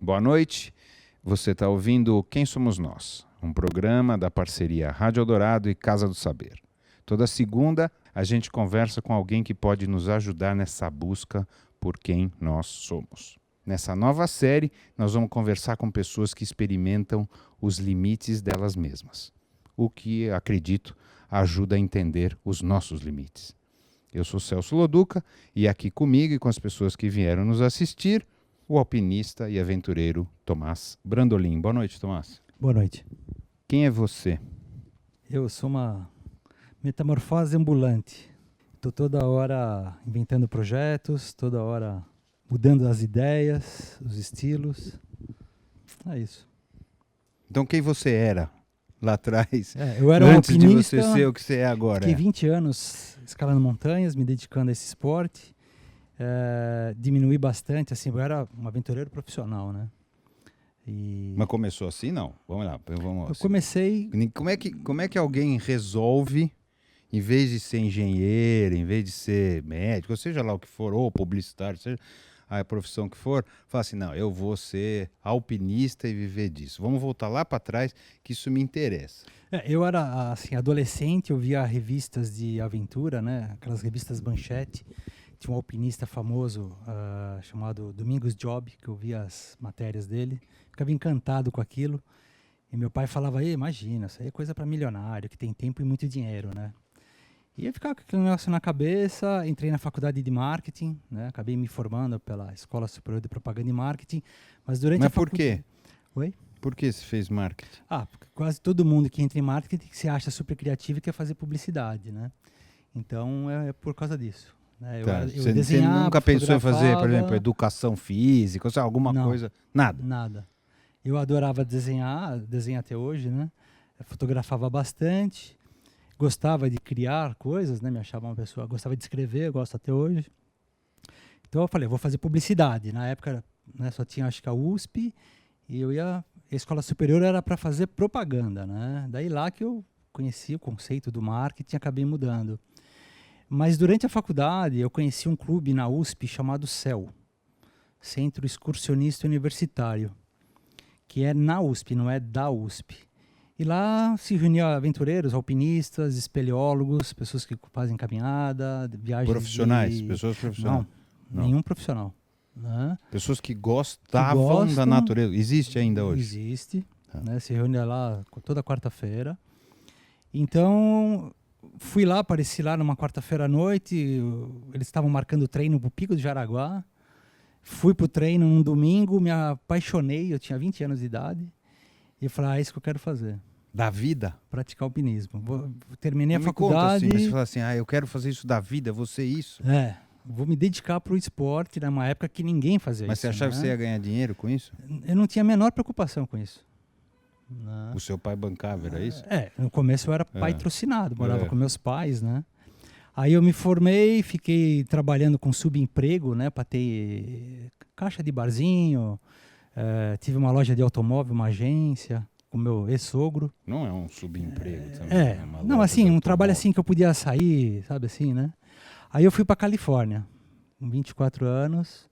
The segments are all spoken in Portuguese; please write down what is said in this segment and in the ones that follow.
Boa noite, você está ouvindo Quem Somos Nós, um programa da parceria Rádio Eldorado e Casa do Saber. Toda segunda a gente conversa com alguém que pode nos ajudar nessa busca por quem nós somos. Nessa nova série, nós vamos conversar com pessoas que experimentam os limites delas mesmas, o que, acredito, ajuda a entender os nossos limites. Eu sou Celso Loduca e aqui comigo e com as pessoas que vieram nos assistir, o alpinista e aventureiro Tomás Brandolin. Boa noite, Tomás. Boa noite. Quem é você? Eu sou uma metamorfose ambulante. Estou toda hora inventando projetos, toda hora mudando as ideias, os estilos. É isso. Então quem você era lá atrás, eu era um antes alpinista, de você ser o que você é agora? Fiquei 20 anos escalando montanhas, me dedicando a esse esporte. Diminui bastante, assim, eu era um aventureiro profissional, né? Mas começou assim, não? Vamos lá. Eu comecei... Como é que alguém resolve, em vez de ser engenheiro, em vez de ser médico, ou seja lá o que for, ou publicitário, seja a profissão que for, fala assim, não, eu vou ser alpinista e viver disso. Vamos voltar lá para trás, que isso me interessa. Eu era, assim, adolescente, eu via revistas de aventura, né? Aquelas revistas Manchete. Tinha um alpinista famoso chamado Domingos Job, que eu via as matérias dele. Ficava encantado com aquilo. E meu pai falava, imagina, isso aí é coisa para milionário, que tem tempo e muito dinheiro, né? E eu ficava com aquele negócio na cabeça, entrei na faculdade de marketing, né? Acabei me formando pela Escola Superior de Propaganda e Marketing. Mas por quê? Oi? Por que você fez marketing? Porque quase todo mundo que entra em marketing se acha super criativo e quer fazer publicidade, né? Então é por causa disso. Você nunca pensou em fazer, por exemplo, educação física, alguma coisa? Nada? Nada. Eu adorava desenhar, desenho até hoje, né? Eu fotografava bastante, gostava de criar coisas, né? Me achava uma pessoa, gostava de escrever, gosto até hoje. Então eu falei, vou fazer publicidade. Na época, né, só tinha, acho que a USP, e a escola superior era para fazer propaganda, né? Daí lá que eu conheci o conceito do marketing e acabei mudando. Mas durante a faculdade eu conheci um clube na USP chamado CEU, Centro Excursionista Universitário, que é na USP, não é da USP. E lá se reuniam aventureiros, alpinistas, espeleólogos, pessoas que fazem caminhada, viagens... Profissionais, pessoas profissionais? Não, nenhum profissional. Né? Pessoas que gostavam da natureza. Existe ainda hoje? Existe. Né? Se reunia lá toda quarta-feira. Então... Fui lá, apareci lá numa quarta-feira à noite, eles estavam marcando treino pro Pico do Jaraguá. Fui pro treino num domingo, me apaixonei, eu tinha 20 anos de idade. E eu falei, é isso que eu quero fazer. Da vida? Praticar alpinismo. Terminei a me faculdade... Conta assim, você fala assim, eu quero fazer isso da vida, vou ser isso. Vou me dedicar pro esporte, numa época que ninguém fazia isso. Mas você achava que você ia ganhar dinheiro com isso? Eu não tinha a menor preocupação com isso. Não. O seu pai bancava, era isso? No começo eu era patrocinado, morava com meus pais, né? Aí eu me formei, fiquei trabalhando com subemprego, né? Para ter caixa de barzinho, tive uma loja de automóvel, uma agência, com meu ex-sogro. Não é um subemprego também? Não, assim, um trabalho assim que eu podia sair, sabe assim, né? Aí eu fui para Califórnia, com 24 anos...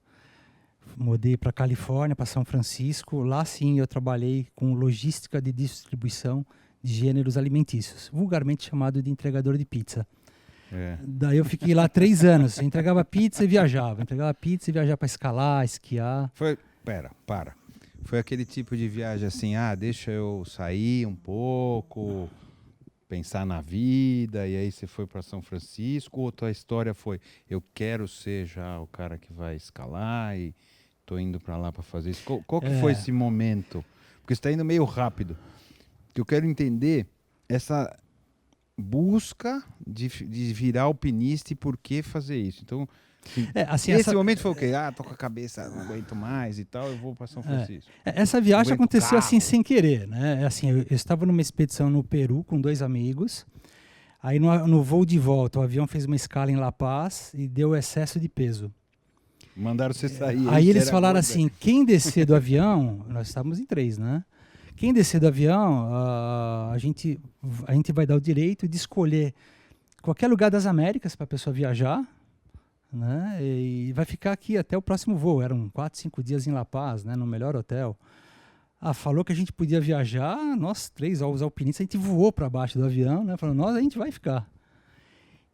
Mudei para Califórnia, para São Francisco. Lá sim eu trabalhei com logística de distribuição de gêneros alimentícios, vulgarmente chamado de entregador de pizza. Daí eu fiquei lá 3 anos, entregava pizza e viajava. Entregava pizza e viajava para escalar, esquiar. Foi aquele tipo de viagem assim, deixa eu sair um pouco, pensar na vida, e aí você foi para São Francisco, ou tua história foi, eu quero ser já o cara que vai escalar e tô indo para lá para fazer isso. Qual que foi esse momento? Porque você está indo meio rápido. Que eu quero entender essa busca de virar alpinista e por que fazer isso. Então, esse momento foi o quê? Tô com a cabeça, não aguento mais e tal, eu vou para São Francisco. Essa viagem aconteceu assim sem querer, né? Assim, eu estava numa expedição no Peru com 2 amigos. Aí no voo de volta, o avião fez uma escala em La Paz e deu excesso de peso. Mandaram você sair. Aí eles falaram assim, quem descer do avião, nós estávamos em 3, né? Quem descer do avião, a gente vai dar o direito de escolher qualquer lugar das Américas para a pessoa viajar, né? E vai ficar aqui até o próximo voo. Eram 4, 5 dias em La Paz, né? No melhor hotel. Falou que a gente podia viajar, nós 3, os alpinistas, a gente voou para baixo do avião, né? Falou, a gente vai ficar.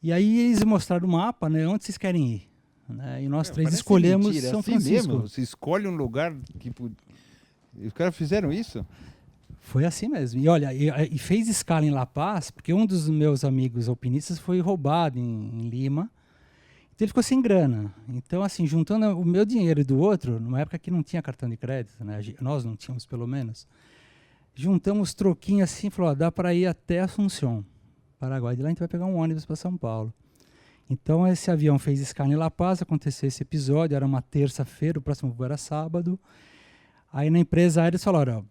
E aí eles mostraram o mapa, né? Onde vocês querem ir? Né? E nós 3 parece escolhemos mentira, São assim Francisco. mesmo? Você escolhe um lugar que... Os caras fizeram isso? Foi assim mesmo. E olha, e fez escala em La Paz, porque um dos meus amigos alpinistas foi roubado em Lima. Então ele ficou sem grana. Então, assim, juntando o meu dinheiro e do outro, numa época que não tinha cartão de crédito, né? Nós não tínhamos, pelo menos, juntamos troquinho assim e falou, dá para ir até Assunção, Paraguai. De lá a gente vai pegar um ônibus para São Paulo. Então esse avião fez escala em La Paz, aconteceu esse episódio, era uma terça-feira, o próximo voo era sábado. Aí na empresa aérea eles falaram, ó,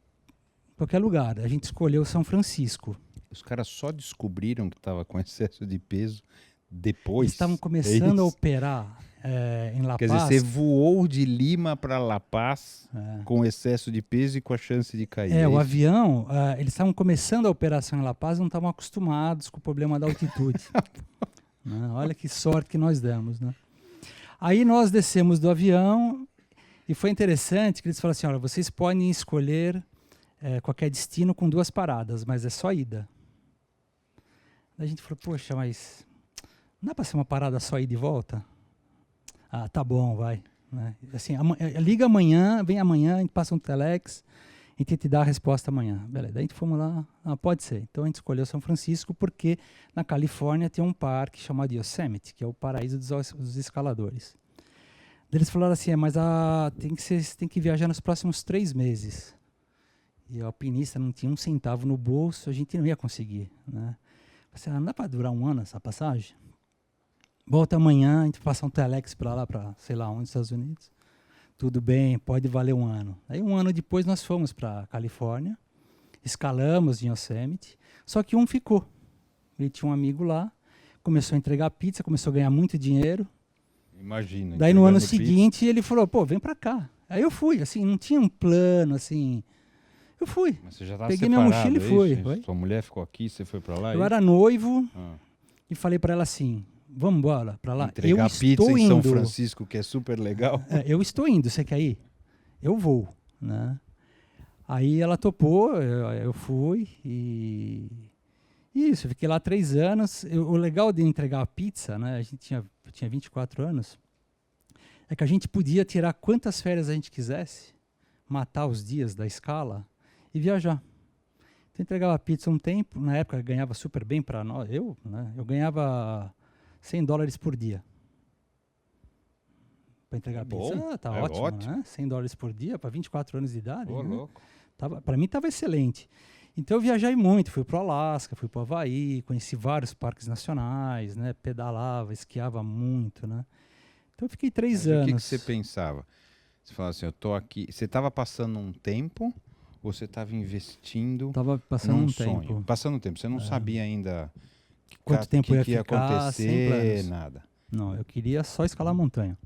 qualquer lugar, a gente escolheu São Francisco. Os caras só descobriram que estava com excesso de peso depois. Eles estavam começando a operar em La Quer Paz. dizer, você voou de Lima para La Paz com excesso de peso e com a chance de cair. O avião, eles estavam começando a operação em La Paz, não estavam acostumados com o problema da altitude. Né? Olha que sorte que nós demos. Né? Aí nós descemos do avião e foi interessante que eles falaram assim, olha, vocês podem escolher qualquer destino com 2 paradas, mas é só ida. Daí a gente falou, poxa, mas não dá para ser uma parada só ida e volta? Tá bom, vai. Né? Assim, liga amanhã, vem amanhã, a gente passa um telex, a gente te dá a resposta amanhã. Beleza, daí a gente fomos lá, pode ser. Então a gente escolheu São Francisco porque na Califórnia tem um parque chamado Yosemite, que é o paraíso dos escaladores. Daí eles falaram assim, mas tem que viajar nos próximos 3 meses. E o alpinista não tinha um centavo no bolso, a gente não ia conseguir. Né? Falei, não dá para durar 1 ano essa passagem? Volta amanhã, a gente passa um telex para lá, para sei lá onde, Estados Unidos. Tudo bem, pode valer 1 ano. Aí 1 ano depois nós fomos para Califórnia, escalamos em Yosemite, só que um ficou. Ele tinha um amigo lá, começou a entregar pizza, começou a ganhar muito dinheiro. Imagina. Daí no ano seguinte ele falou, vem para cá. Aí eu fui, assim, não tinha um plano, assim. Eu fui. Mas você já estava peguei separado, minha mochila e fui. Sua mulher ficou aqui, você foi para lá? Eu era noivo e falei para ela assim, vamos embora para lá. Entregar pizza em São Francisco, que é super legal. Eu estou indo, você quer ir? Eu vou, né? Aí ela topou, eu fui e isso, fiquei lá 3 anos. O legal de entregar a pizza, né? A gente tinha 24 anos, é que a gente podia tirar quantas férias a gente quisesse, matar os dias da escala e viajar. Então entregava pizza um tempo, na época eu ganhava super bem para nós, eu ganhava $100 por dia. Para entregar pizza, tá ótimo, né? $100 por dia para 24 anos de idade. Né? Louco. Para mim estava excelente. Então eu viajei muito, fui para o Alasca, fui para o Havaí, conheci vários parques nacionais, né? Pedalava, esquiava muito, né? Então eu fiquei 3 anos. O que você pensava? Você falava assim, eu tô aqui. Você estava passando um tempo ou você estava investindo? Estava passando num um sonho? tempo. Passando um tempo. Você não sabia ainda quanto tempo ia ficar, acontecer, nada. Não, eu queria só escalar a montanha.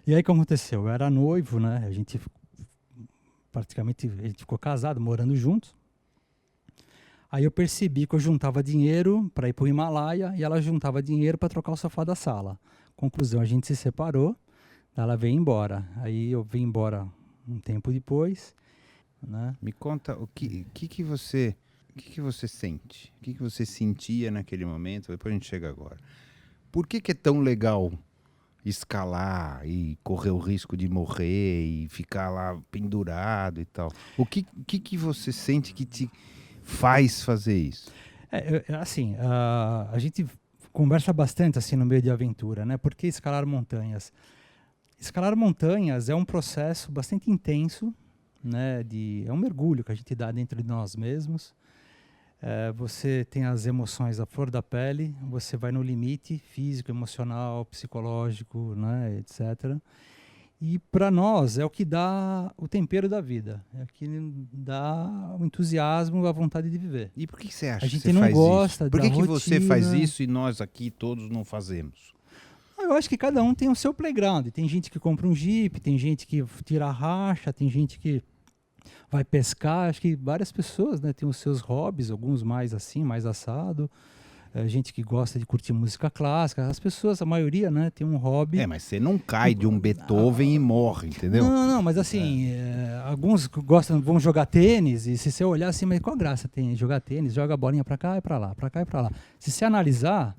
E aí o que aconteceu? Eu era noivo, né? A gente ficou casado, morando juntos. Aí eu percebi que eu juntava dinheiro para ir para o Himalaia e ela juntava dinheiro para trocar o sofá da sala. Conclusão, a gente se separou, ela veio embora. Aí eu vim embora um tempo depois. Né? Me conta o que você sente? O que você sentia naquele momento? Depois a gente chega agora. Por que é tão legal escalar e correr o risco de morrer e ficar lá pendurado e tal? O que você sente que te faz fazer isso? Assim, a gente conversa bastante assim no meio de aventura, né? Por que escalar montanhas? Escalar montanhas é um processo bastante intenso, né? É um mergulho que a gente dá dentro de nós mesmos. Você tem as emoções à flor da pele, você vai no limite físico, emocional, psicológico, né, etc. E para nós é o que dá o tempero da vida, é o que dá o entusiasmo, a vontade de viver. E por que você acha a gente que você não faz gosta isso? Por da que você rotina? faz isso e nós aqui todos não fazemos? Eu acho que cada um tem o seu playground. Tem gente que compra um Jeep, tem gente que tira a racha, tem gente que vai pescar. Acho que várias pessoas, né, têm os seus hobbies, alguns mais assim, mais assado. gente que gosta de curtir música clássica. As pessoas, a maioria, né, tem um hobby. Mas você não cai de um Beethoven e morre, entendeu? Não, mas assim, alguns gostam, vão jogar tênis, e se você olhar assim, mas qual graça tem jogar tênis? Joga a bolinha pra cá e pra lá, pra cá e pra lá. Se você analisar,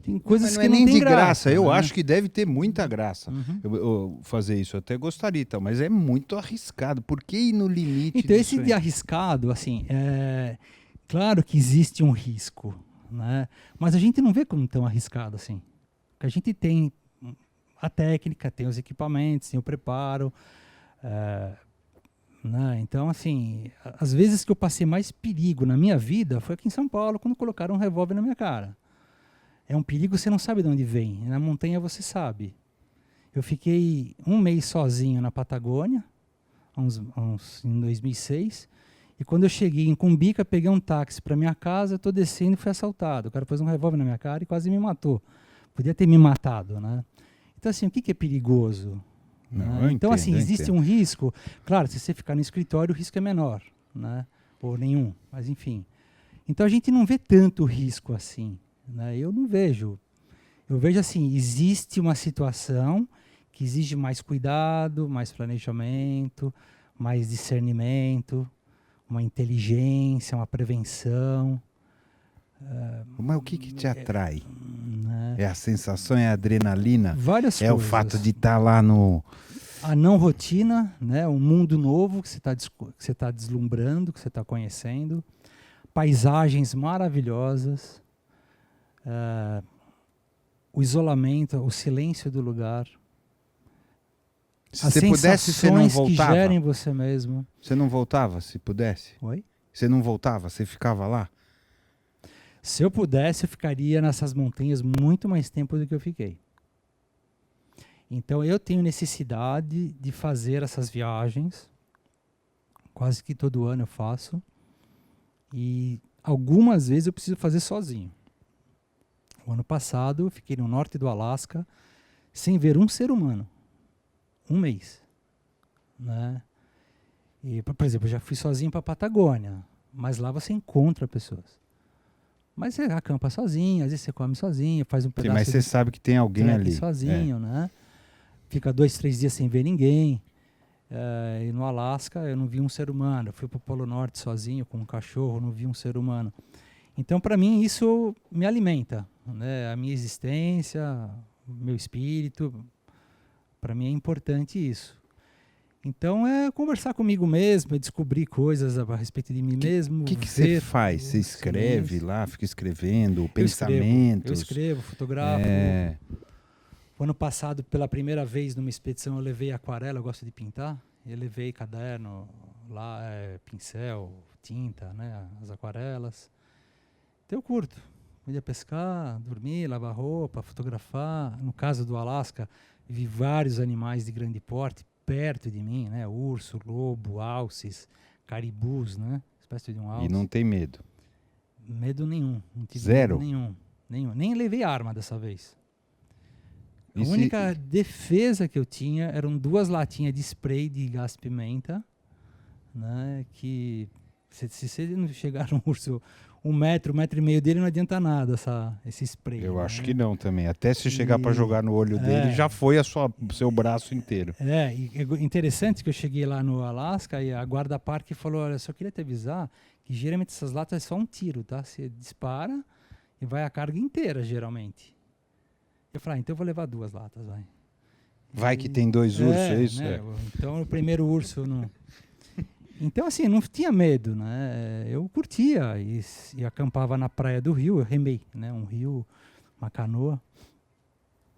tem coisas Mas não que é não nem tem de graça. Eu né? acho que deve ter muita graça Uhum. eu fazer isso. Eu até gostaria, então, mas é muito arriscado. Por que ir no limite Então, disso esse aí? de arriscado, assim, claro que existe um risco, né? Mas a gente não vê como tão arriscado assim. Porque a gente tem a técnica, tem os equipamentos, tem o preparo. Né? Então, assim, as vezes que eu passei mais perigo na minha vida foi aqui em São Paulo, quando colocaram um revólver na minha cara. É um perigo, você não sabe de onde vem. Na montanha você sabe. Eu fiquei um mês sozinho na Patagônia, em 2006. E quando eu cheguei em Cumbica, peguei um táxi para minha casa, estou descendo e fui assaltado. O cara pôs um revólver na minha cara e quase me matou. Podia ter me matado, né? Então, assim, o que é perigoso? Não, Então, assim, existe entendo. um risco. Claro, se você ficar no escritório, o risco é menor, né? Ou nenhum, mas enfim. Então, a gente não vê tanto risco assim, né? Eu não vejo. Eu vejo assim, existe uma situação que exige mais cuidado, mais planejamento, mais discernimento, uma inteligência, uma prevenção. Mas o que te atrai? Né? É a sensação, é a adrenalina? Várias É coisas. o fato de estar lá no... A não rotina, né? Um mundo novo que você está deslumbrando, que você está conhecendo. Paisagens maravilhosas. O isolamento, o silêncio do lugar. Se As você pudesse, você não sensações que voltava? gerem você mesmo. Você não voltava, se pudesse? Oi? Você não voltava, você ficava lá? Se eu pudesse, eu ficaria nessas montanhas muito mais tempo do que eu fiquei. Então eu tenho necessidade de fazer essas viagens. Quase que todo ano eu faço. E algumas vezes eu preciso fazer sozinho. O ano passado eu fiquei no norte do Alasca sem ver um ser humano. Um mês. Né? E, por exemplo, eu já fui sozinho para a Patagônia. Mas lá você encontra pessoas. Mas você acampa sozinho, às vezes você come sozinho, faz um Sim, pedaço mas você de sabe que tem alguém trek ali. sozinho, né? Fica 2, 3 dias sem ver ninguém. E no Alasca eu não vi um ser humano. Eu fui para o Polo Norte sozinho com um cachorro, não vi um ser humano. Então, para mim, isso me alimenta, né? A minha existência, o meu espírito. Para mim é importante isso. Então, é conversar comigo mesmo, é descobrir coisas a respeito de mim mesmo. O que você faz? Você escreve lá, fica escrevendo, pensamentos? Eu escrevo, fotografo. O ano passado, pela primeira vez numa expedição, eu levei aquarela, eu gosto de pintar. Eu levei caderno, lá, pincel, tinta, né, as aquarelas. Então eu curto. Eu ia pescar, dormir, lavar roupa, fotografar. No caso do Alasca, vi vários animais de grande porte perto de mim, né? Urso, lobo, alces, caribus, né? Espécie de um alce. E não tem medo? Medo nenhum. Não tive Zero? Medo nenhum. Nem levei arma dessa vez. A única defesa que eu tinha eram 2 latinhas de spray de gás pimenta, né? Que se ele não chegar um urso 1 metro, 1,5 metro dele, não adianta nada esse spray. Eu né? acho que não também. Até se chegar para jogar no olho dele, já foi o seu braço inteiro. E interessante que eu cheguei lá no Alasca e a guarda-parque falou, olha, só queria te avisar que geralmente essas latas é só um tiro, tá? Você dispara e vai a carga inteira, geralmente. Eu falei, então eu vou levar 2 latas, vai. Vai que tem 2 ursos, é isso? Né? Então o primeiro urso não... Então, assim, não tinha medo, né? Eu curtia e acampava na praia do rio, eu remei, né? Um rio, uma canoa.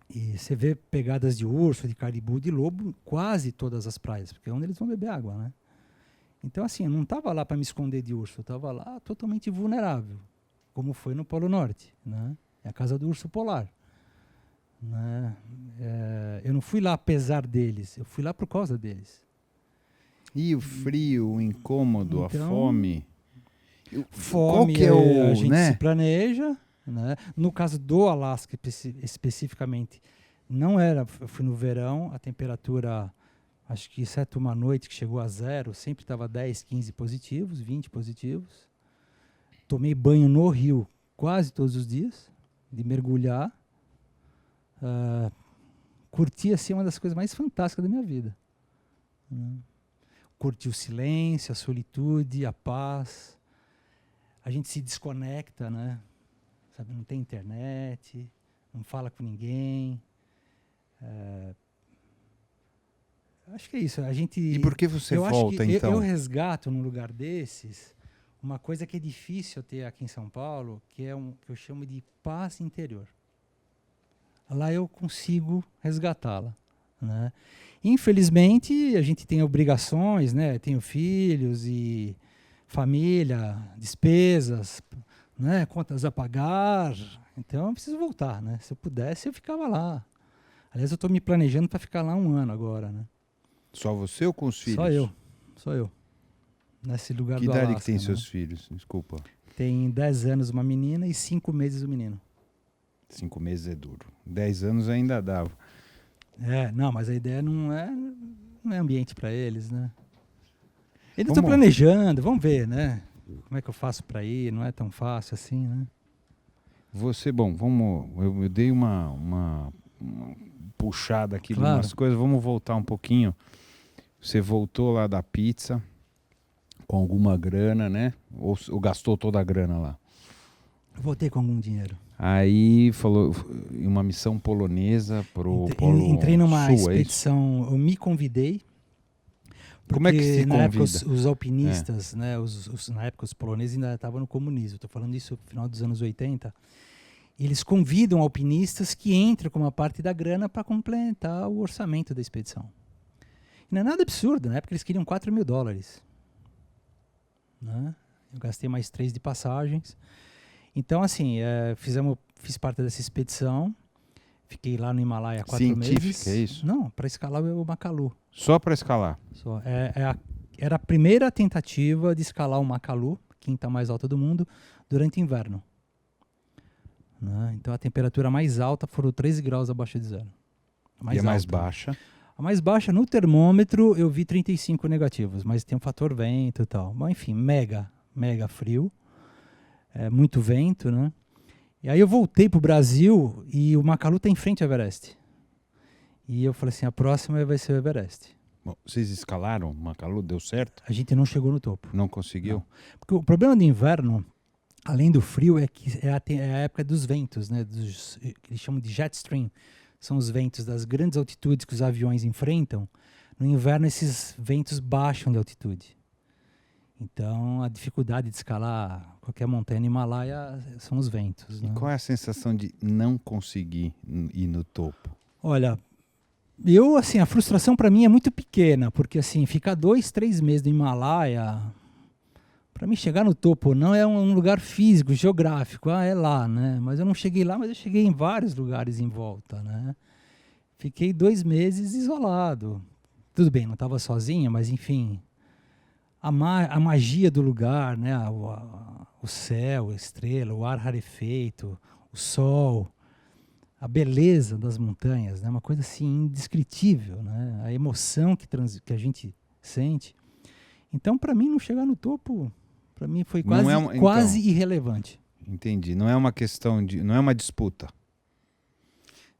E você vê pegadas de urso, de caribu, de lobo, quase todas as praias, porque é onde eles vão beber água, né? Então, assim, eu não estava lá para me esconder de urso, eu estava lá totalmente vulnerável, como foi no Polo Norte, né? É a casa do urso polar. Né? Eu não fui lá apesar deles, eu fui lá por causa deles. E o frio, o incômodo, a fome? Fome, que é a gente né? se planeja. Né? No caso do Alasca, especificamente, não era. Eu fui no verão, a temperatura, acho que exceto uma noite que chegou a 0, sempre estava 10, 15 positivos, 20 positivos. Tomei banho no rio quase todos os dias, de mergulhar. Curti assim uma das coisas mais fantásticas da minha vida. Curti o silêncio, a solitude, a paz. A gente se desconecta, né? Sabe, não tem internet, não fala com ninguém. Acho que é isso. E por que você volta, então? Eu resgato num lugar desses uma coisa que é difícil ter aqui em São Paulo, que eu chamo de paz interior. Lá eu consigo resgatá-la, né? Infelizmente, a gente tem obrigações, né? Tenho filhos e família, despesas, né? Contas a pagar. Então, eu preciso voltar, né? Se eu pudesse, eu ficava lá. Aliás, eu estou me planejando para ficar lá 1 ano agora, né? Só você ou com os filhos? Só eu. Nesse lugar Que do idade Alasca, que tem né? seus filhos? Desculpa. Tem 10 anos uma menina e 5 meses o menino. 5 meses é duro. 10 anos ainda dava. Não, mas a ideia não é ambiente para eles, né? Eles estão planejando, vamos ver, né? Como é que eu faço para ir? Não é tão fácil assim, né? Eu dei uma puxada aqui de Claro. umas coisas. Vamos voltar um pouquinho. Você voltou lá da pizza com alguma grana, né? Ou gastou toda a grana lá? Voltei com algum dinheiro. Aí falou uma missão polonesa pro Polo Entrei numa Sul, expedição, eu me convidei. Como é que se na época convida? os alpinistas, né, na época os poloneses ainda estavam no comunismo. Estou falando isso no final dos anos 80. Eles convidam alpinistas que entram com uma parte da grana para complementar o orçamento da expedição. E não é nada absurdo, na época eles queriam $4.000. Né? Eu gastei mais 3 de passagens. Então, assim, fiz parte dessa expedição. Fiquei lá no Himalaia 4 meses. Científica, é isso? Não, para escalar o Makalu. Só para escalar? Só. Era a primeira tentativa de escalar o Makalu, quinta mais alta do mundo, durante o inverno. Né? Então a temperatura mais alta foram 13 graus abaixo de zero. E a mais baixa? A mais baixa, no termômetro, eu vi 35 negativos, mas tem um fator vento e tal. Mas enfim, mega frio. Muito vento, né? E aí eu voltei pro Brasil e o Makalu tá em frente ao Everest. E eu falei assim, a próxima vai ser o Everest. Bom, vocês escalaram o Makalu? Deu certo? A gente não chegou no topo. Não conseguiu? Não. Porque o problema do inverno, além do frio, é que é a época dos ventos, né? Que eles chamam de jet stream. São os ventos das grandes altitudes que os aviões enfrentam. No inverno, esses ventos baixam de altitude. Então, a dificuldade de escalar qualquer montanha no Himalaia são os ventos. E né? qual é a sensação de não conseguir ir no topo? Olha, assim, a frustração para mim é muito pequena, porque assim, ficar 2, 3 meses no Himalaia, para mim chegar no topo não é um lugar físico, geográfico, é lá, né? Mas eu não cheguei lá, mas eu cheguei em vários lugares em volta, né? Fiquei 2 meses isolado. Tudo bem, não estava sozinho, mas enfim, a magia do lugar, né? O céu, a estrela, o ar rarefeito, o sol, a beleza das montanhas, né? Uma coisa assim indescritível, né? A emoção que a gente sente. Então, para mim, não chegar no topo, para mim foi quase irrelevante. Entendi. Não é uma questão de, não é uma disputa.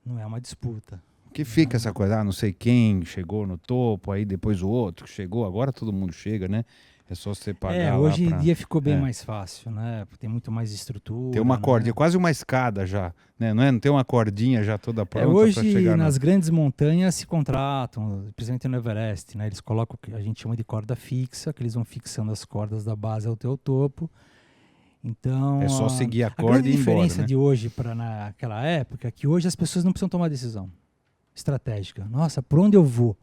Não é uma disputa. Que fica essa coisa, não sei quem chegou no topo, aí depois o outro que chegou, agora todo mundo chega, né? É só você pagar lá hoje em dia ficou bem mais fácil, né? Tem muito mais estrutura. Tem uma cordinha, quase uma escada já, né? Não tem uma cordinha já toda pronta para chegar. Hoje nas grandes montanhas se contratam, principalmente no Everest, né? Eles colocam o que a gente chama de corda fixa, que eles vão fixando as cordas da base ao teu topo. Então, é só seguir a corda e ir embora, né? A diferença de hoje para naquela época é que hoje as pessoas não precisam tomar decisão estratégica. Nossa, por onde eu vou?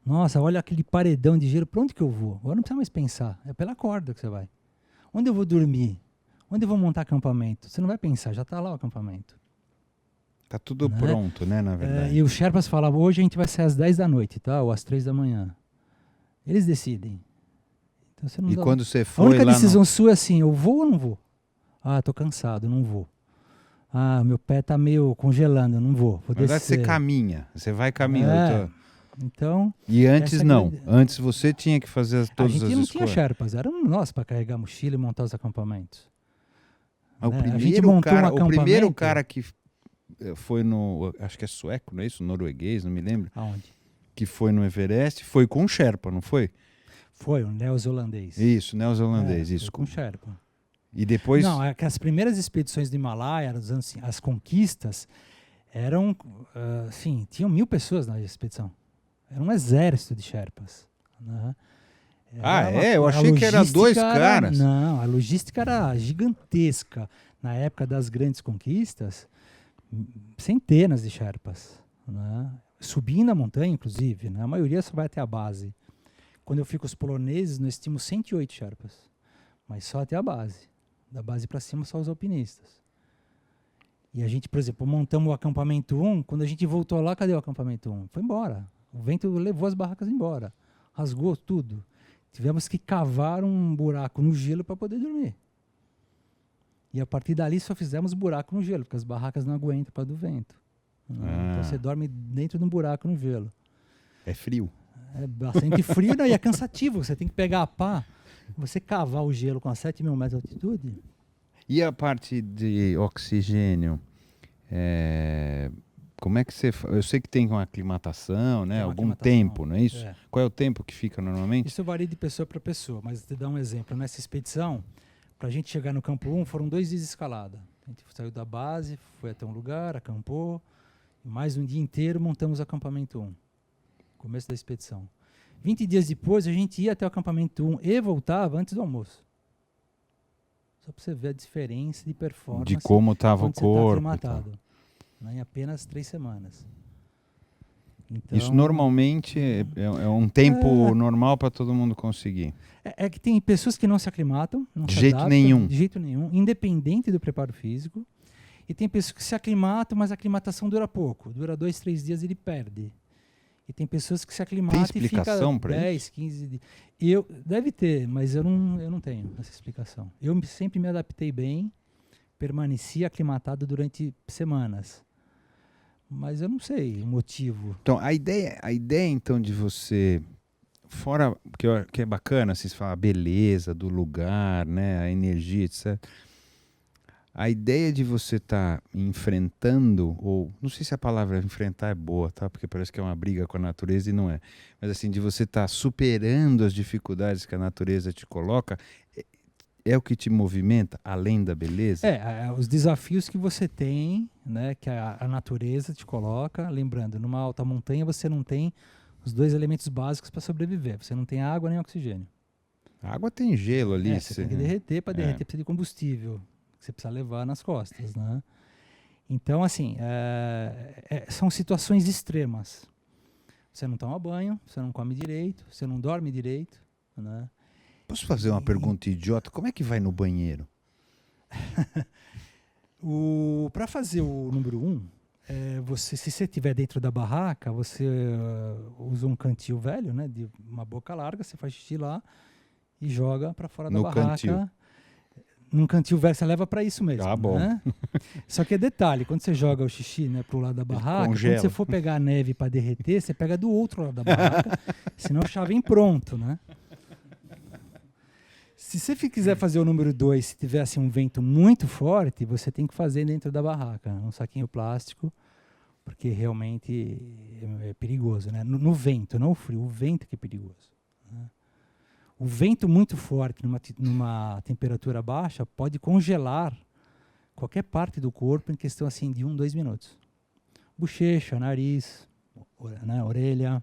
Nossa, olha aquele paredão de gelo, para onde que eu vou? Agora não precisa mais pensar, é pela corda que você vai. Onde eu vou dormir? Onde eu vou montar acampamento? Você não vai pensar, já está lá o acampamento. Está tudo pronto, né, na verdade. E os Sherpas falavam, hoje a gente vai sair às 10 da noite, tá? Ou às 3 da manhã. Eles decidem. Então, você não quando você foi a única lá decisão sua é assim, eu vou ou não vou? Ah, estou cansado, não vou. Ah, meu pé está meio congelando, não vou. Na verdade, você caminha, você vai caminhando. Então, e antes não, antes você tinha que fazer todas as escolhas. A gente não tinha Sherpas, era nós para carregar a mochila e montar os acampamentos. Mas né? A gente montou um o primeiro acampamento. cara que foi no, acho que é sueco, não é isso? Norueguês, não me lembro. Aonde? Que foi no Everest, foi com um Sherpa, não foi? Foi um neozelandês. Isso, neozelandês, Foi isso. com Sherpa. E depois... Não, é que as primeiras expedições do Himalaia, as conquistas, eram, assim, tinham 1.000 pessoas na expedição. Era um exército de Sherpas. Né? Eu achei que era 2 caras. Não, a logística era gigantesca. Na época das grandes conquistas, centenas de Sherpas. Né? Subindo a montanha, inclusive. Né? A maioria só vai até a base. Quando eu fui com os poloneses, nós tínhamos 108 Sherpas. Mas só até a base. Da base para cima, só os alpinistas. E a gente, por exemplo, montamos o acampamento 1. Quando a gente voltou lá, cadê o acampamento 1? Foi embora. O vento levou as barracas embora. Rasgou tudo. Tivemos que cavar um buraco no gelo para poder dormir. E a partir dali só fizemos buraco no gelo, porque as barracas não aguentam para do vento. Então você dorme dentro de um buraco no gelo. É frio. É bastante frio, né? E é cansativo. Você tem que pegar a pá. Você cavar o gelo com a 7.000 metros de altitude. E a parte de oxigênio? Como é que você... Eu sei que tem uma aclimatação, né? Algum tempo, não é isso? É. Qual é o tempo que fica normalmente? Isso varia de pessoa para pessoa, mas vou te dar um exemplo. Nessa expedição, para a gente chegar no campo 1, foram 2 dias de escalada. A gente saiu da base, foi até um lugar, acampou, e mais um dia inteiro montamos o acampamento 1. Começo da expedição. 20 dias depois, a gente ia até o acampamento 1 e voltava antes do almoço. Só para você ver a diferença de performance. De como estava o corpo. Tá aclimatado, né, em apenas 3 semanas. Então, isso normalmente é um tempo normal para todo mundo conseguir. É que tem pessoas que não se aclimatam, não De se jeito adaptam, nenhum. de jeito nenhum, independente do preparo físico. E tem pessoas que se aclimatam, mas a aclimatação dura pouco. Dura 2, 3 dias e ele perde. E tem pessoas que se aclimatam e fica 10, 15 dias. Deve ter, mas eu não tenho essa explicação. Eu sempre me adaptei bem, permaneci aclimatado durante semanas. Mas eu não sei o motivo. Então, a ideia então de você, fora que é bacana, assim, você fala a beleza do lugar, né, a energia, etc. A ideia de você estar enfrentando, ou não sei se a palavra enfrentar é boa, tá? Porque parece que é uma briga com a natureza e não é. Mas assim, de você estar superando as dificuldades que a natureza te coloca, é o que te movimenta, além da beleza? Os desafios que você tem, né, que a natureza te coloca. Lembrando, numa alta montanha você não tem os 2 elementos básicos para sobreviver. Você não tem água nem oxigênio. A água tem gelo ali. Você tem que derreter, para derreter precisa de combustível, que você precisa levar nas costas, né? Então, assim, são situações extremas. Você não toma banho, você não come direito, você não dorme direito, né? Posso fazer uma pergunta idiota? Como é que vai no banheiro? Para fazer o número 1, se você estiver dentro da barraca, você usa um cantil velho, né, de uma boca larga, você faz xixi lá e joga para fora da barraca. Cantil. Num cantil velho, você leva para isso mesmo. Ah, bom. Né? Só que detalhe, quando você joga o xixi, né, pro lado da barraca, quando você for pegar a neve para derreter, você pega do outro lado da barraca, senão o chá vem pronto, né? Se você quiser fazer o número 2, se tiver assim, um vento muito forte, você tem que fazer dentro da barraca, um saquinho plástico, porque realmente é perigoso, né? No vento, não o frio, o vento que é perigoso. Né? O vento muito forte numa temperatura baixa pode congelar qualquer parte do corpo em questão assim de 1, 2 minutos. Bochecha, nariz, né, orelha.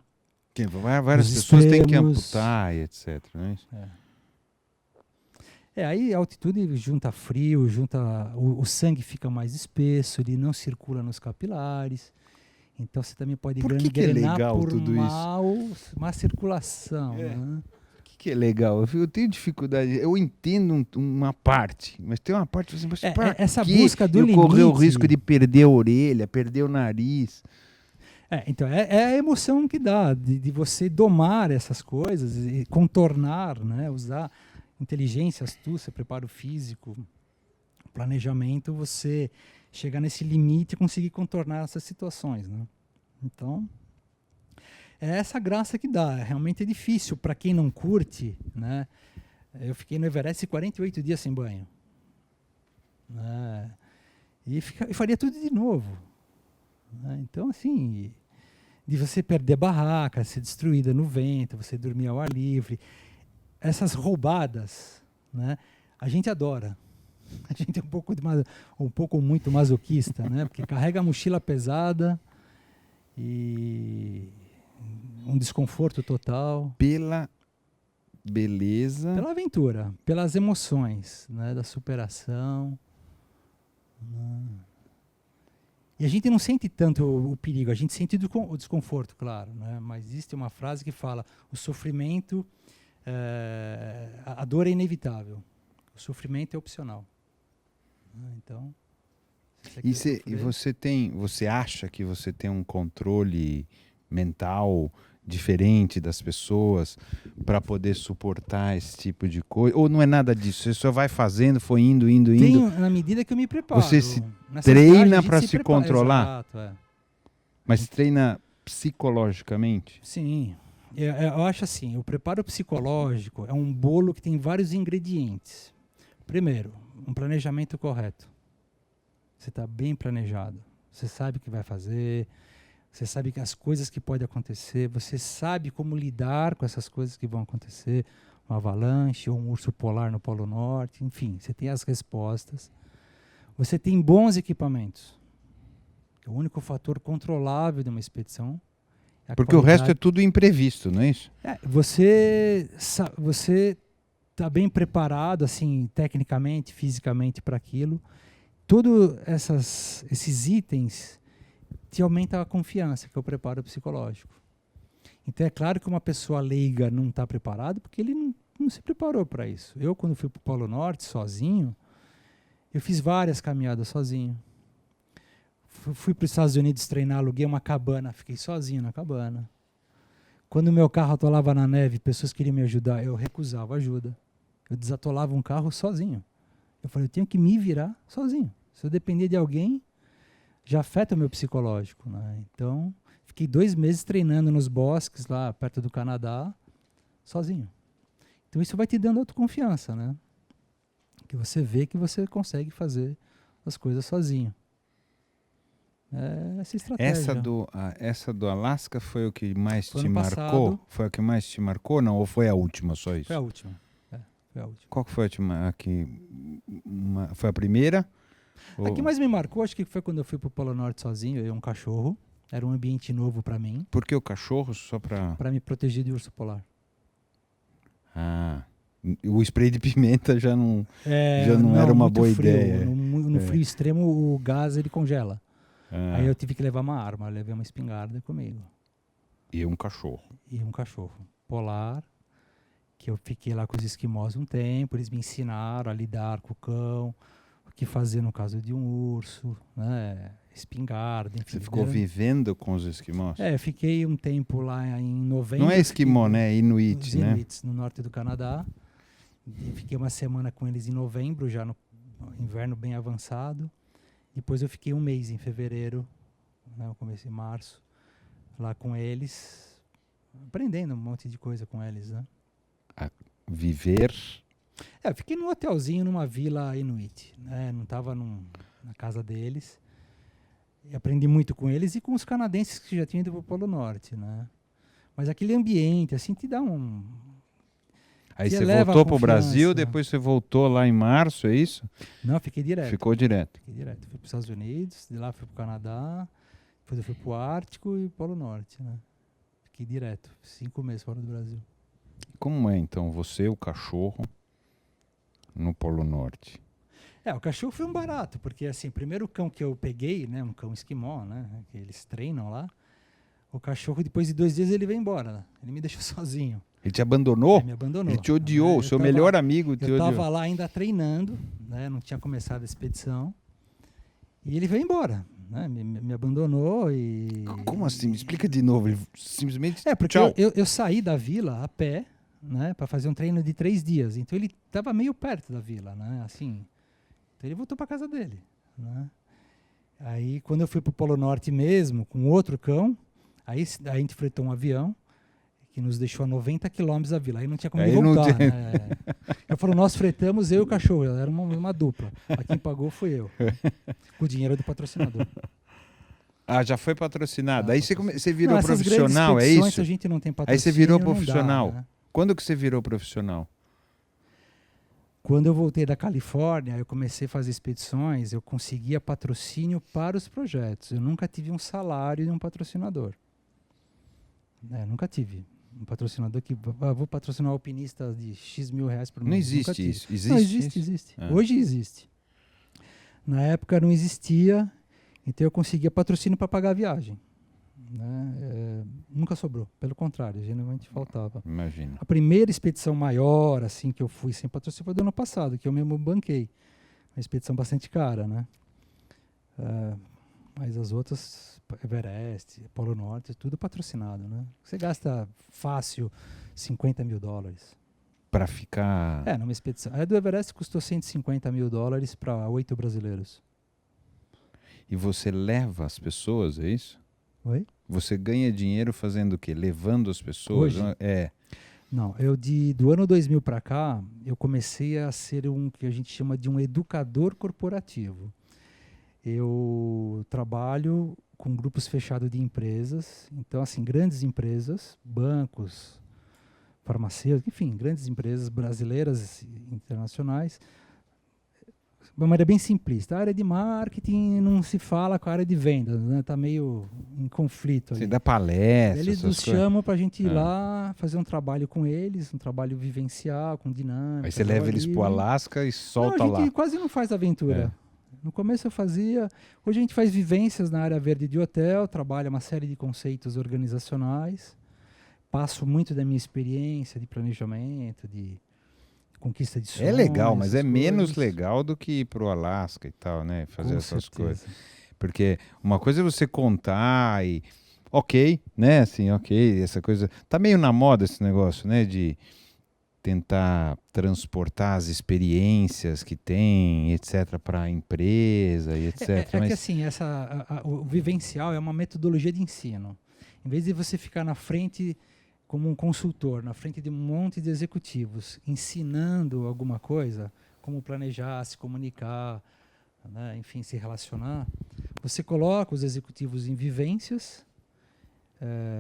Várias pessoas têm que amputar e etc. Não é isso? Aí a altitude junta frio, o sangue fica mais espesso, ele não circula nos capilares. Então você também pode gangrenar por má circulação. Né? O que é legal? Eu tenho dificuldade, eu entendo uma parte, mas tem uma parte assim, essa busca do limite. Correr o risco de perder a orelha, perder o nariz. Então é a emoção que dá de você domar essas coisas e contornar, né? Usar inteligência, astúcia, preparo físico, planejamento, você chegar nesse limite e conseguir contornar essas situações, né? Então, é essa graça que dá. Realmente é difícil para quem não curte, né? Eu fiquei no Everest 48 dias sem banho. né? E faria tudo de novo, né? Então, assim, de você perder a barraca, ser destruída no vento, você dormir ao ar livre, essas roubadas, né? A gente adora. A gente é um pouco muito masoquista, né? Porque carrega a mochila pesada e um desconforto total. Pela beleza. Pela aventura, pelas emoções, né? Da superação. E a gente não sente tanto o perigo, a gente sente o desconforto, claro, né? Mas existe uma frase que fala: o sofrimento, a dor é inevitável, o sofrimento é opcional. Então, e você acha que você tem um controle mental diferente das pessoas para poder suportar esse tipo de coisa? Ou não é nada disso? Você só vai fazendo, foi indo. Tenho, na medida que eu me preparo. Você se Nessas treina viagens, a gente para se prepara. controlar? Exato, Mas treina psicologicamente? Sim. Eu acho assim, o preparo psicológico é um bolo que tem vários ingredientes. Primeiro, um planejamento correto. Você está bem planejado. Você sabe o que vai fazer, você sabe que as coisas que podem acontecer, você sabe como lidar com essas coisas que vão acontecer, uma avalanche ou um urso polar no Polo Norte, enfim, você tem as respostas. Você tem bons equipamentos. O único fator controlável de uma expedição é a Porque o qualidade. resto é tudo imprevisto, não é isso? Você está bem preparado, assim, tecnicamente, fisicamente para aquilo. Todos esses itens te aumentam a confiança, que é o preparo psicológico. Então é claro que uma pessoa leiga não está preparada porque ele não se preparou para isso. Eu, quando fui para o Polo Norte sozinho, eu fiz várias caminhadas sozinho. Fui para os Estados Unidos treinar, aluguei uma cabana, fiquei sozinho na cabana. Quando o meu carro atolava na neve, pessoas queriam me ajudar, eu recusava ajuda. Eu desatolava um carro sozinho. Eu falei, eu tenho que me virar sozinho. Se eu depender de alguém, já afeta o meu psicológico, né? Então, fiquei 2 meses treinando nos bosques lá perto do Canadá, sozinho. Então isso vai te dando autoconfiança, né? Que você vê que você consegue fazer as coisas sozinho. Essa estratégia. Essa do Alasca foi o que mais Foi te ano marcou? passado. Foi a que mais te marcou, não? Ou foi a última, só isso? Foi a última. Foi a última. Qual que foi a última? Foi a primeira? A que mais me marcou, acho que foi quando eu fui pro Polo Norte sozinho, eu e um cachorro. Era um ambiente novo para mim. Por que o cachorro? Só para... Para me proteger de urso polar. Ah, o spray de pimenta já não não era uma muito boa frio. ideia. No frio extremo, o gás ele congela. Ah. Aí eu tive que levar uma arma, eu levei uma espingarda comigo. E um cachorro. E um cachorro polar, que eu fiquei lá com os esquimós um tempo, eles me ensinaram a lidar com o cão, o que fazer no caso de um urso, né? Espingarda, enfim. Você ficou vivendo com os esquimós? Eu fiquei um tempo lá em novembro. Não é esquimó, né? É Inuit, né? Inuits, no norte do Canadá. Fiquei uma semana com eles em novembro, já no inverno bem avançado. Depois eu fiquei um mês em fevereiro, né, eu comecei em março, lá com eles, aprendendo um monte de coisa com eles, né? A viver? Eu fiquei num hotelzinho, numa vila Inuit, né? Não estava na casa deles. E aprendi muito com eles e com os canadenses que já tinham ido para o Polo Norte, né? Mas aquele ambiente, assim, te dá um... Aí você voltou para o Brasil, depois você voltou lá em março, é isso? Não, fiquei direto. Ficou direto? Fiquei direto. Fui para os Estados Unidos, de lá fui para o Canadá, depois eu fui para o Ártico e Polo Norte, né? Fiquei direto, 5 meses fora do Brasil. Como é, então, você, o cachorro, no Polo Norte? O cachorro foi um barato, porque, assim, primeiro cão que eu peguei, né? Um cão esquimó, né? Que eles treinam lá. O cachorro, depois de 2 dias, ele veio embora, né? Ele me deixou sozinho. Ele te abandonou? Me abandonou. Ele te odiou, o seu melhor amigo te odiou. Eu estava lá ainda treinando, né? Não tinha começado a expedição. E ele veio embora, né? Me abandonou e... Como assim? Me explica de novo. Ele simplesmente porque tchau. eu saí da vila a pé, né? Para fazer um treino de 3 dias. Então ele estava meio perto da vila, né? Assim. Então ele voltou para casa dele, né? Aí quando eu fui para o Polo Norte mesmo, com outro cão, aí a gente fretou um avião, que nos deixou a 90 quilômetros da vila. Aí não tinha como Aí ele não voltar, tinha- né? Eu falo, nós fretamos eu e o cachorro, era uma dupla. Mas quem pagou fui eu, com o dinheiro do patrocinador. Ah, já foi patrocinado. Ah, Aí você, você virou Não, essas grandes profissional, é expedições, isso? se a gente não tem Aí patrocínio, você virou não dá, profissional. né? Quando que você virou profissional? Quando eu voltei da Califórnia, eu comecei a fazer expedições, eu conseguia patrocínio para os projetos. Eu nunca tive um salário de um patrocinador. Nunca tive. Um patrocinador que vou patrocinar um alpinista de X mil reais por mês. Não Nunca existe tive. isso. Não, Existe? existe. Ah. Hoje existe. Na época não existia, então eu conseguia patrocínio para pagar a viagem. Né? Nunca sobrou, pelo contrário, geralmente faltava. Imagina. A primeira expedição maior assim que eu fui sem patrocínio foi do ano passado, que eu mesmo banquei. Uma expedição bastante cara, né? Mas as outras, Everest, Polo Norte, tudo patrocinado, né? Você gasta fácil $50 mil. Para ficar... Numa expedição. A do Everest custou $150 mil para 8 brasileiros. E você leva as pessoas, é isso? Oi? Você ganha dinheiro fazendo o quê? Levando as pessoas? Hoje? É. Não, do ano 2000 para cá, eu comecei a ser um que a gente chama de um educador corporativo. Eu trabalho com grupos fechados de empresas, então assim, grandes empresas, bancos, farmacêuticos, enfim, grandes empresas brasileiras e internacionais. De uma maneira bem simplista. A área de marketing não se fala com a área de vendas, né? Tá meio em conflito ali. Você dá palestra, Eles essas nos coisas. chamam para a gente ir lá fazer um trabalho com eles, um trabalho vivencial, com dinâmica. Aí você leva eles pro Alasca e solta não, a gente lá. quase não faz aventura. No começo eu fazia. Hoje a gente faz vivências na área verde de hotel, trabalha uma série de conceitos organizacionais. Passo muito da minha experiência de planejamento, de conquista de sonhos. É legal, mas é essas menos coisas. legal do que ir pro Alasca e tal, né? Fazer Com essas certeza. coisas. Porque uma coisa é você contar e... Ok, né? Assim, ok, essa coisa... Tá meio na moda esse negócio, né? De tentar transportar as experiências que tem, etc., para a empresa e etc. Que Mas assim, o vivencial é uma metodologia de ensino. Em vez de você ficar na frente como um consultor, na frente de um monte de executivos, ensinando alguma coisa, como planejar, se comunicar, né, enfim, se relacionar, você coloca os executivos em vivências,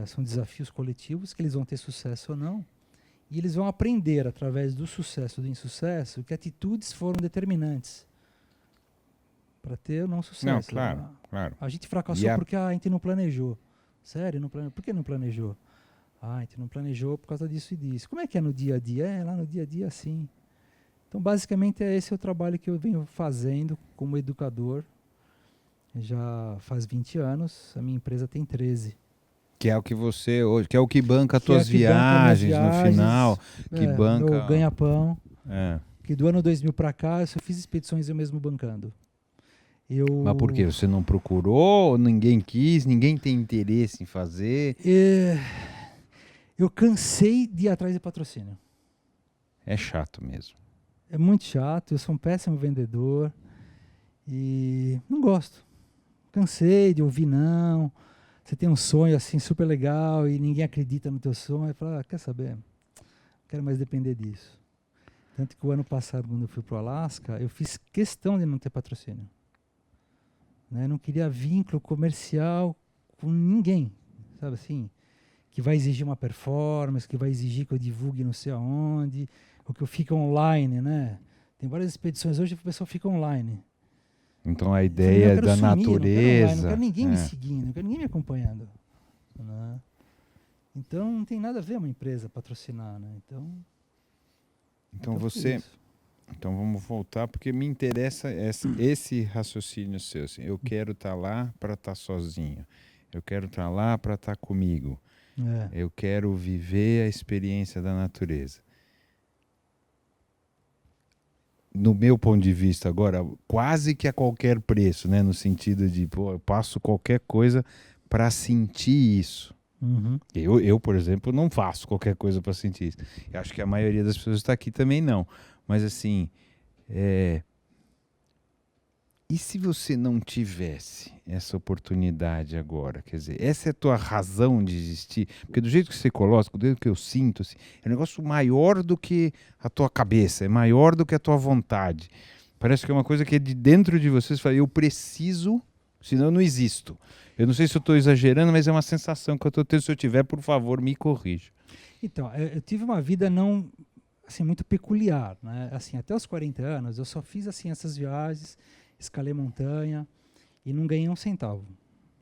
são desafios coletivos, que eles vão ter sucesso ou não, e eles vão aprender, através do sucesso ou do insucesso, que atitudes foram determinantes para ter ou não sucesso. não, claro, claro. A gente fracassou porque a gente não planejou. Sério? Não planejou. Por que não planejou? A gente não planejou por causa disso e disso. Como é que é no dia a dia? Lá no dia a dia, assim. Então, basicamente, esse é o trabalho que eu venho fazendo como educador. Já faz 20 anos, a minha empresa tem 13. Que é o que você hoje, que é o que banca as Que é tuas que banca minhas viagens no viagens, final, que banca... meu ganha-pão. É. Que do ano 2000 para cá, eu só fiz expedições eu mesmo bancando. Mas por quê? Você não procurou, ninguém quis, ninguém tem interesse em fazer? Eu cansei de ir atrás de patrocínio. É chato mesmo. É muito chato, eu sou um péssimo vendedor e não gosto. Cansei de ouvir não. Você tem um sonho assim super legal e ninguém acredita no teu sonho. Aí fala, quer saber? Não quero mais depender disso. Tanto que o ano passado, quando eu fui para o Alasca, eu fiz questão de não ter patrocínio. Né? Não queria vínculo comercial com ninguém, sabe assim? Que vai exigir uma performance, que vai exigir que eu divulgue não sei aonde, ou que eu fique online, né? Tem várias expedições hoje que o pessoal fica online. Então a ideia da natureza... Não quero ninguém me seguindo, não quero ninguém me acompanhando. Né? Então não tem nada a ver uma empresa patrocinar, né? Então você... Então vamos voltar, porque me interessa esse raciocínio seu. Assim, eu quero estar lá para estar sozinho. Eu quero estar lá para estar comigo. Eu quero viver a experiência da natureza. No meu ponto de vista agora, quase que a qualquer preço, né? No sentido de, pô, eu passo qualquer coisa para sentir isso. Uhum. Eu, por exemplo, não faço qualquer coisa para sentir isso. Eu acho que a maioria das pessoas está aqui também não. Mas assim, E se você não tivesse essa oportunidade agora? Quer dizer, essa é a tua razão de existir? Porque do jeito que você coloca, do jeito que eu sinto, assim, é um negócio maior do que a tua cabeça, é maior do que a tua vontade. Parece que é uma coisa que é de dentro de você. Você fala, eu preciso, senão eu não existo. Eu não sei se eu estou exagerando, mas é uma sensação que eu estou tendo. Se eu tiver, por favor, me corrija. Então, eu tive uma vida não, assim, muito peculiar, né? Assim, até os 40 anos, eu só fiz assim essas viagens, escalei montanha e não ganhei um centavo.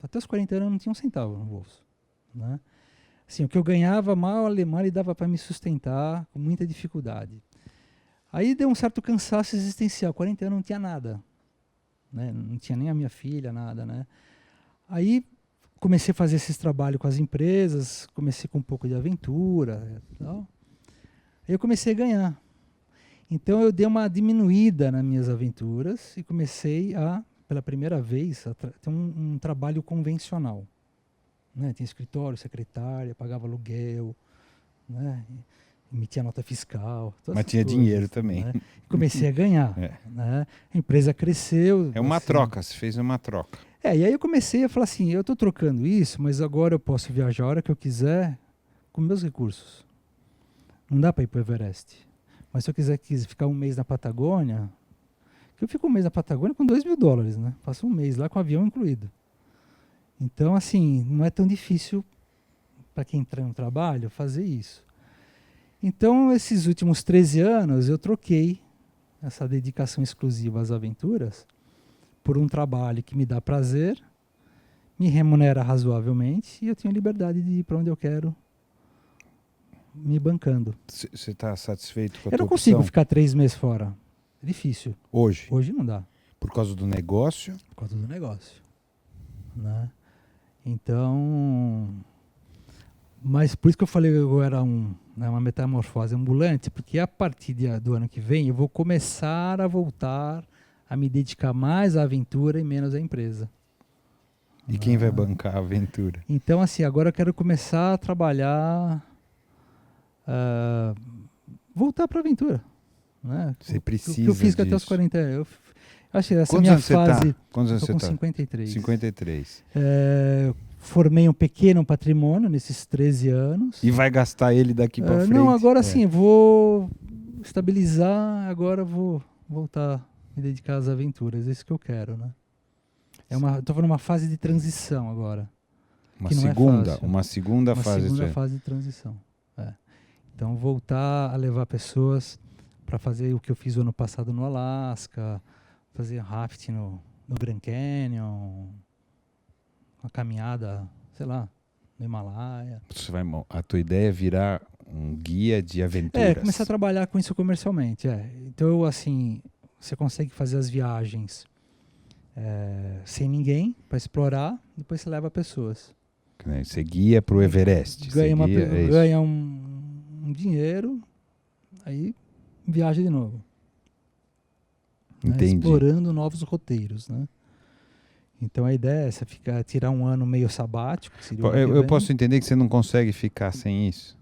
Até os 40 anos eu não tinha um centavo no bolso, né? Assim, o que eu ganhava mal e dava para me sustentar com muita dificuldade. Aí deu um certo cansaço existencial. 40 anos não tinha nada, né? Não tinha nem a minha filha, nada, né? Aí comecei a fazer esses trabalhos com as empresas, comecei com um pouco de aventura e tal. Aí eu comecei a ganhar. Então eu dei uma diminuída nas minhas aventuras e comecei a, pela primeira vez, a ter um trabalho convencional. Né? Tinha escritório, secretária, pagava aluguel, né? Emitia nota fiscal. Mas tinha dinheiro também. Né? Comecei a ganhar. Né? A empresa cresceu. É uma assim, troca, você fez uma troca. e aí eu comecei a falar assim, eu estou trocando isso, mas agora eu posso viajar a hora que eu quiser com meus recursos. Não dá para ir para o Everest. Mas se eu quiser ficar um mês na Patagônia, eu fico um mês na Patagônia com $2.000, né? Passo um mês lá com o avião incluído. Então, assim, não é tão difícil para quem entra no trabalho fazer isso. Então, esses últimos 13 anos, eu troquei essa dedicação exclusiva às aventuras por um trabalho que me dá prazer, me remunera razoavelmente e eu tenho liberdade de ir para onde eu quero, me bancando. Você está satisfeito com a Eu tua não consigo opção? ficar 3 meses fora. É difícil. Hoje? Hoje não dá, Por causa do negócio? por causa do negócio. Né? Então, mas por isso que eu falei que eu era uma metamorfose ambulante, porque a partir do ano que vem eu vou começar a voltar a me dedicar mais à aventura e menos à empresa. E quem vai bancar a aventura? Então, assim, agora eu quero começar a trabalhar, voltar para a aventura. Né? Você precisa O que eu fiz disso. até os 40 anos. Eu acho que essa Quantos minha anos fase... você tá? Quantos anos Estou com você tá? 53. 53. Formei um pequeno patrimônio nesses 13 anos. E vai gastar ele daqui para frente? Não, agora sim, vou estabilizar, agora vou voltar a me dedicar às aventuras. É isso que eu quero, né? Estou falando uma fase de transição agora. Uma que não é segunda, fácil. uma segunda fase. Uma segunda isso é. fase de transição. Então, voltar a levar pessoas para fazer o que eu fiz o ano passado no Alasca, fazer rafting no Grand Canyon, uma caminhada, sei lá, no Himalaia. A tua ideia é virar um guia de aventuras. Começar a trabalhar com isso comercialmente. Então, assim, você consegue fazer as viagens sem ninguém para explorar, depois você leva pessoas. Você guia para o Everest. Ganha um dinheiro, aí viaja de novo. Né? Explorando novos roteiros, né? Então a ideia é você tirar um ano meio sabático. Eu posso entender que você não consegue ficar sem isso?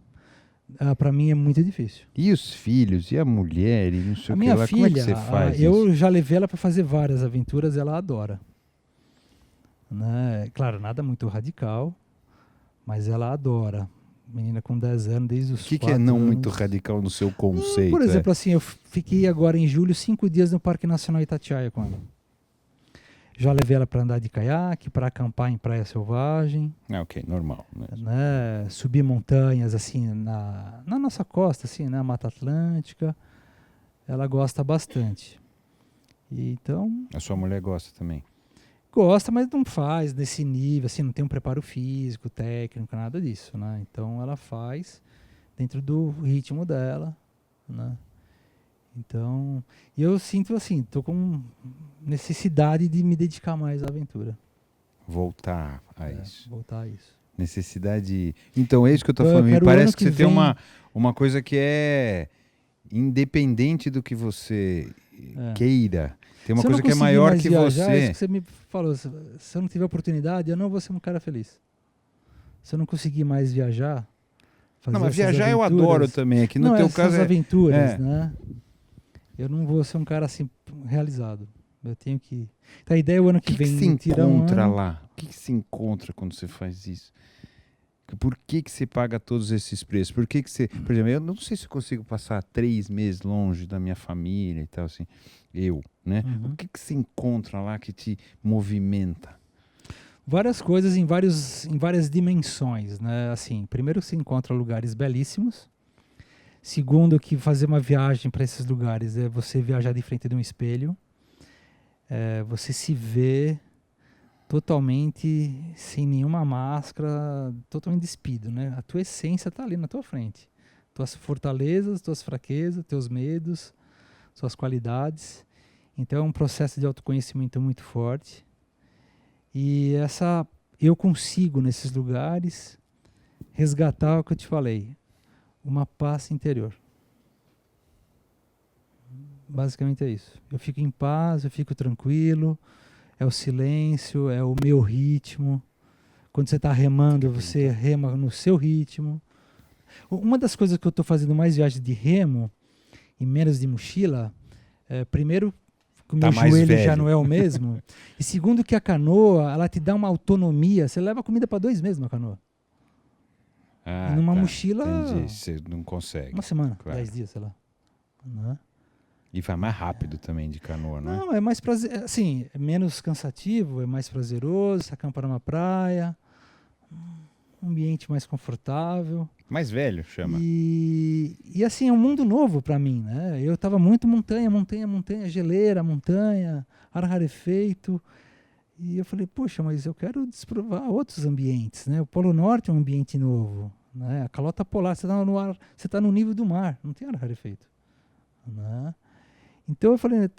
Para mim é muito difícil. E os filhos? E a mulher? E não sei A o minha que lá? filha, Como é que você faz eu isso? já levei ela para fazer várias aventuras, ela adora. Né? Claro, nada muito radical, mas ela adora. Menina com 10 anos, desde os 4 que é não anos. muito radical no seu conceito? Por exemplo, assim, eu fiquei agora em julho 5 dias no Parque Nacional Itatiaia com ela. Já levei ela para andar de caiaque, para acampar em praia selvagem. Ok, normal. Né? Subir montanhas assim na nossa costa, assim, na Mata Atlântica. Ela gosta bastante. E, então. A sua mulher gosta também? Gosta, mas não faz nesse nível, assim, não tem um preparo físico, técnico, nada disso, né? Então ela faz dentro do ritmo dela, né? Então, e eu sinto assim, tô com necessidade de me dedicar mais à aventura. Voltar a isso. Voltar a isso. Necessidade. Então, é isso que eu tô falando. Me parece que você tem uma coisa que é independente do que você queira. Tem uma coisa que é maior que viajar, você. Isso que você me falou, se eu não tiver oportunidade, eu não vou ser um cara feliz. Se eu não conseguir mais viajar, fazer Não, mas essas viajar aventuras, eu adoro também. Aqui no teu caso aventuras, né? Eu não vou ser um cara assim realizado. Eu tenho que... Então a ideia é o ano que vem se tirar um encontra ano. lá? O que se encontra quando você faz isso? Por que você paga todos esses preços? Por você... Por exemplo, eu não sei se eu consigo passar 3 meses longe da minha família e tal, assim. Né? Uhum. O que se encontra lá que te movimenta? Várias coisas em várias dimensões, né? Assim, primeiro você encontra lugares belíssimos. Segundo, que fazer uma viagem para esses lugares é você viajar de frente de um espelho. Você se vê totalmente sem nenhuma máscara, totalmente despido, né? A tua essência está ali na tua frente. Tuas fortalezas, tuas fraquezas, teus medos, suas qualidades. Então é um processo de autoconhecimento muito forte. E eu consigo nesses lugares resgatar o que eu te falei, uma paz interior. Basicamente é isso. Eu fico em paz, eu fico tranquilo, é o silêncio, é o meu ritmo. Quando você está remando, você rema no seu ritmo. Uma das coisas que eu estou fazendo mais viagens de remo e menos de mochila, primeiro, que o meu joelho já não é o mesmo. E segundo, que a canoa, ela te dá uma autonomia. Você leva comida para 2 meses na canoa. E numa mochila... Entendi, você não consegue. Uma semana, claro. 10 dias, sei lá. Não. E vai mais rápido também de canoa, não é? Não, é mais prazer, assim, é menos cansativo, é mais prazeroso, você acampa numa praia, um ambiente mais confortável. Mais velho, chama. E assim, é um mundo novo para mim, né? Eu tava muito montanha, geleira, montanha, ar rarefeito. E eu falei, poxa, mas eu quero desprovar outros ambientes, né? O Polo Norte é um ambiente novo, né? A calota polar, você tá no ar, você tá no nível do mar, não tem ar rarefeito, né? Então eu falei,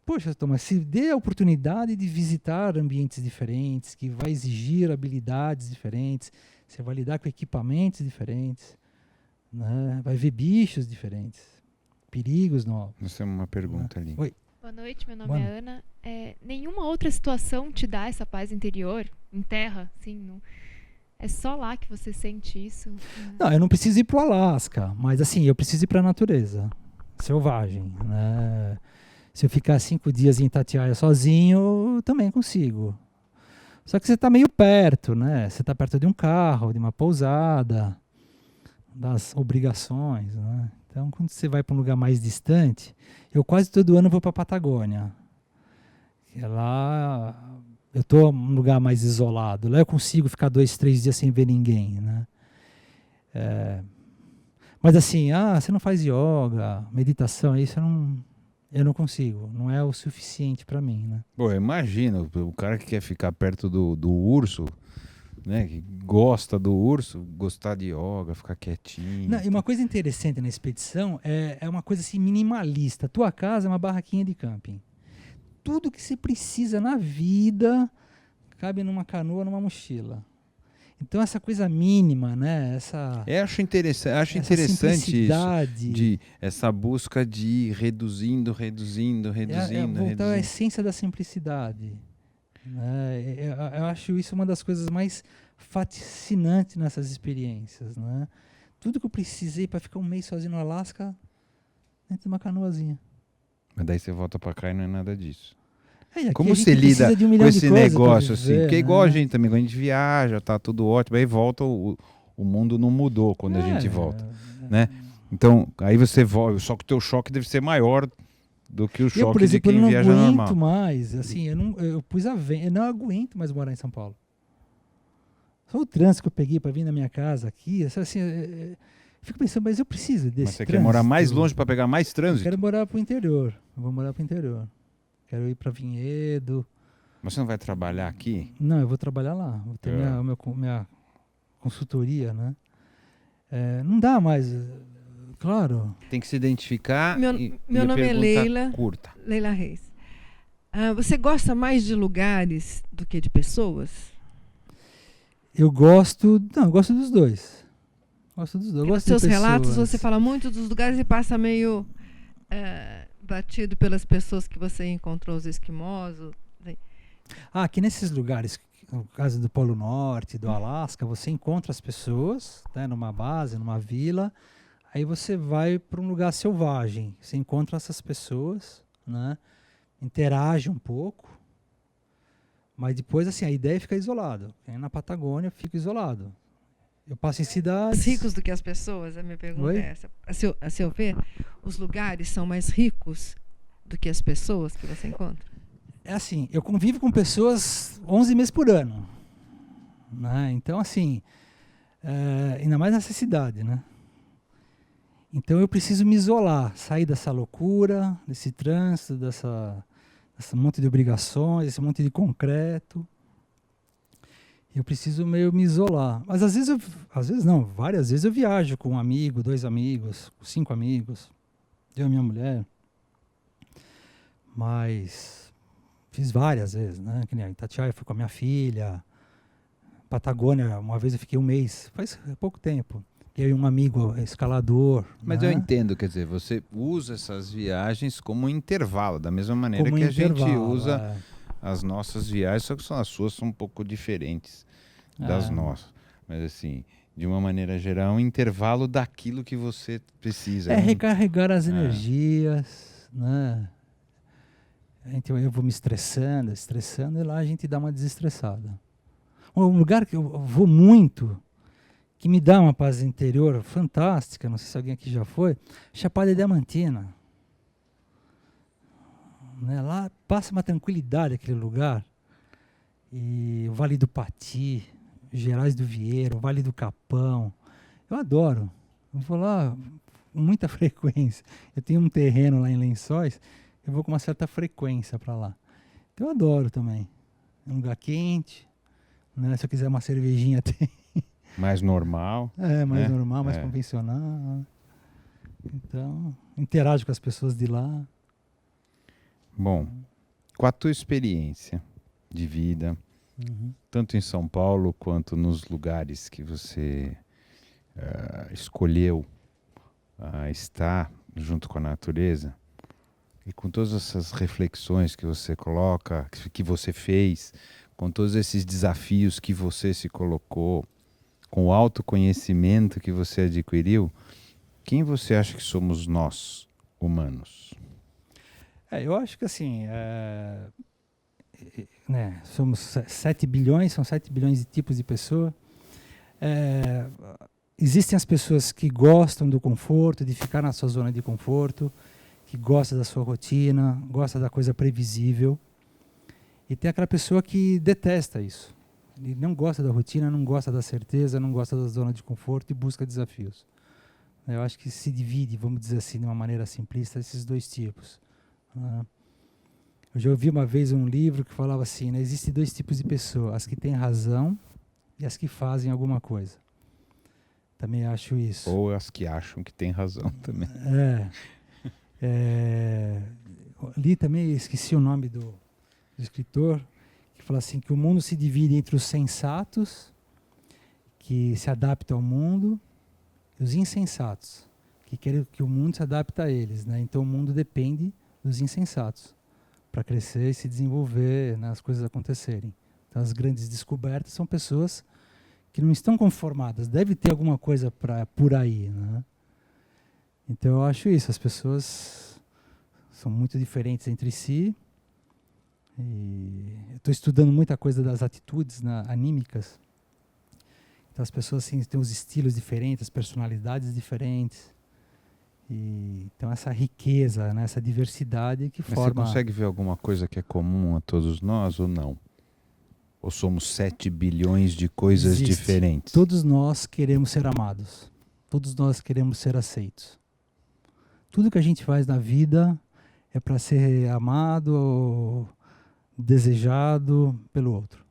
poxa, Thomas, se dê a oportunidade de visitar ambientes diferentes, que vai exigir habilidades diferentes, você vai lidar com equipamentos diferentes, né? Vai ver bichos diferentes, perigos novos. Nós temos uma pergunta ali. Oi. Boa noite, meu nome é Ana. Nenhuma outra situação te dá essa paz interior, em terra, assim, é só lá que você sente isso? Não, eu não preciso ir para o Alasca, mas assim, eu preciso ir para a natureza selvagem, né? Se eu ficar 5 dias em Itatiaia sozinho, eu também consigo. Só que você está meio perto, né? Você está perto de um carro, de uma pousada, das obrigações, né? Então, quando você vai para um lugar mais distante, eu quase todo ano vou para a Patagônia. Lá eu estou num lugar mais isolado. Lá eu consigo ficar 2, 3 dias sem ver ninguém, né? Mas assim, você não faz yoga, meditação, isso eu não consigo. Não é o suficiente para mim, né? Pô, imagina, o cara que quer ficar perto do urso, né? Que gosta do urso, gostar de yoga, ficar quietinho. Não, e uma coisa interessante na expedição é uma coisa assim minimalista. Tua casa é uma barraquinha de camping. Tudo que você precisa na vida cabe numa canoa, numa mochila. Então essa coisa mínima, né? Acho interessante isso, essa busca de ir reduzindo. Voltar à essência da simplicidade. Né? Eu acho isso uma das coisas mais fascinantes nessas experiências. Né? Tudo que eu precisei para ficar 1 mês sozinho no Alasca, dentro de uma canoazinha. Mas daí você volta para cá e não é nada disso. Como você lida com esse negócio assim? Porque é igual né? a gente também, quando a gente viaja, tá tudo ótimo, aí volta, o mundo não mudou quando a gente volta, né? Então, aí você volta, só que o teu choque deve ser maior do que o choque por exemplo, de quem viaja normal. Eu não aguento mais, assim, eu não aguento mais morar em São Paulo. Só o trânsito que eu peguei para vir na minha casa aqui, assim, eu fico pensando, mas eu preciso desse Mas você trânsito. quer morar mais longe para pegar mais trânsito? Eu quero morar para o interior, eu vou morar para o interior. Quero ir para Vinhedo. Mas você não vai trabalhar aqui? Não, eu vou trabalhar lá. Vou ter minha consultoria, né? Não dá mais, claro. Tem que se identificar. Meu nome é Leila. Curta. Leila Reis. Você gosta mais de lugares do que de pessoas? Eu gosto dos dois. Gosto dos dois. Nos seus relatos você fala muito dos lugares e passa meio batido pelas pessoas que você encontrou, os esquimosos. Aqui nesses lugares, no caso do Polo Norte, do Alasca, você encontra as pessoas, né, numa base, numa vila, aí você vai para um lugar selvagem, você encontra essas pessoas, né, interage um pouco, mas depois, assim, a ideia é ficar isolado. Na Patagônia, eu fico isolado. Eu passo em cidades... Mais ricos do que as pessoas? A minha pergunta Oi? é essa. A seu ver, os lugares são mais ricos do que as pessoas que você encontra? É assim, eu convivo com pessoas 11 meses por ano. Né? Então, assim, ainda mais nessa cidade, né? Então eu preciso me isolar, sair dessa loucura, desse trânsito, desse monte de obrigações, desse monte de concreto. Eu preciso meio me isolar. Mas várias vezes eu viajo com um amigo, 2 amigos, 5 amigos, eu e minha mulher. Mas fiz várias vezes, né? Que nem a Itatiaia, eu fui com a minha filha. Patagônia, uma vez eu fiquei 1 mês, faz pouco tempo. Eu e um amigo escalador. Mas né? eu entendo, quer dizer, você usa essas viagens como um intervalo, da mesma maneira Como que a gente intervalo, usa as nossas viagens, só que as suas são um pouco diferentes das nossas. Mas assim, de uma maneira geral, um intervalo daquilo que você precisa. Recarregar as energias, né? Então eu vou me estressando, e lá a gente dá uma desestressada. Um lugar que eu vou muito, que me dá uma paz interior fantástica, não sei se alguém aqui já foi, Chapada Diamantina. Né? Lá passa uma tranquilidade aquele lugar. E o Vale do Pati, Gerais do Vieiro, o Vale do Capão. Eu adoro. Eu vou lá com muita frequência. Eu tenho um terreno lá em Lençóis, eu vou com uma certa frequência para lá. Então eu adoro também. É um lugar quente, né? Se eu quiser uma cervejinha tem. Mais normal. Mais né? normal, mais convencional. Então, interajo com as pessoas de lá. Bom, com a tua experiência de vida, tanto em São Paulo quanto nos lugares que você escolheu estar junto com a natureza, e com todas essas reflexões que você coloca, que você fez, com todos esses desafios que você se colocou, com o autoconhecimento que você adquiriu, quem você acha que somos nós, humanos? Eu acho que assim, somos 7 bilhões, são 7 bilhões de tipos de pessoa. Existem as pessoas que gostam do conforto, de ficar na sua zona de conforto, que gosta da sua rotina, gosta da coisa previsível. E tem aquela pessoa que detesta isso. Ele não gosta da rotina, não gosta da certeza, não gosta da zona de conforto e busca desafios. Eu acho que se divide, vamos dizer assim, de uma maneira simplista, esses 2 tipos. Eu já ouvi uma vez um livro que falava assim, né, existem 2 tipos de pessoas, as que têm razão e as que fazem alguma coisa. Também acho isso. Ou as que acham que têm razão também. Li também, esqueci o nome do escritor, que fala assim, que o mundo se divide entre os sensatos, que se adaptam ao mundo, e os insensatos, que querem que o mundo se adapte a eles. Né? Então o mundo depende dos insensatos para crescer e se desenvolver, né, as coisas acontecerem. Então as grandes descobertas são pessoas que não estão conformadas, deve ter alguma coisa por aí. Né? Então eu acho isso, as pessoas são muito diferentes entre si. E eu estou estudando muita coisa das atitudes, né, anímicas. Então as pessoas assim, têm os estilos diferentes, as personalidades diferentes. Então essa riqueza, né, essa diversidade que forma... Mas você consegue ver alguma coisa que é comum a todos nós ou não? Ou somos 7 bilhões de coisas diferentes? Todos nós queremos ser amados. Todos nós queremos ser aceitos. Tudo que a gente faz na vida é para ser amado ou desejado pelo outro.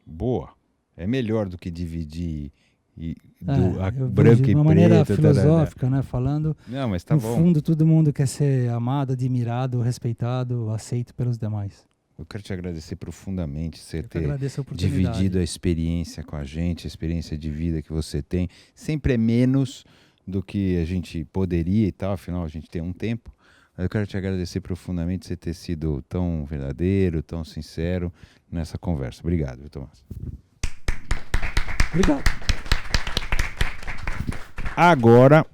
Boa. É melhor do que dividir De branco e preto. uma maneira filosófica, né, falando. Não, mas tá no bom. fundo, todo mundo quer ser amado, admirado, respeitado, aceito pelos demais. Eu quero te agradecer profundamente você ter agradeço a oportunidade. dividido a experiência com a gente, a experiência de vida que você tem. Sempre é menos do que a gente poderia e tal, afinal a gente tem um tempo. Eu quero te agradecer profundamente você ter sido tão verdadeiro, tão sincero nessa conversa. Obrigado, viu, Tomás? Obrigado. Agora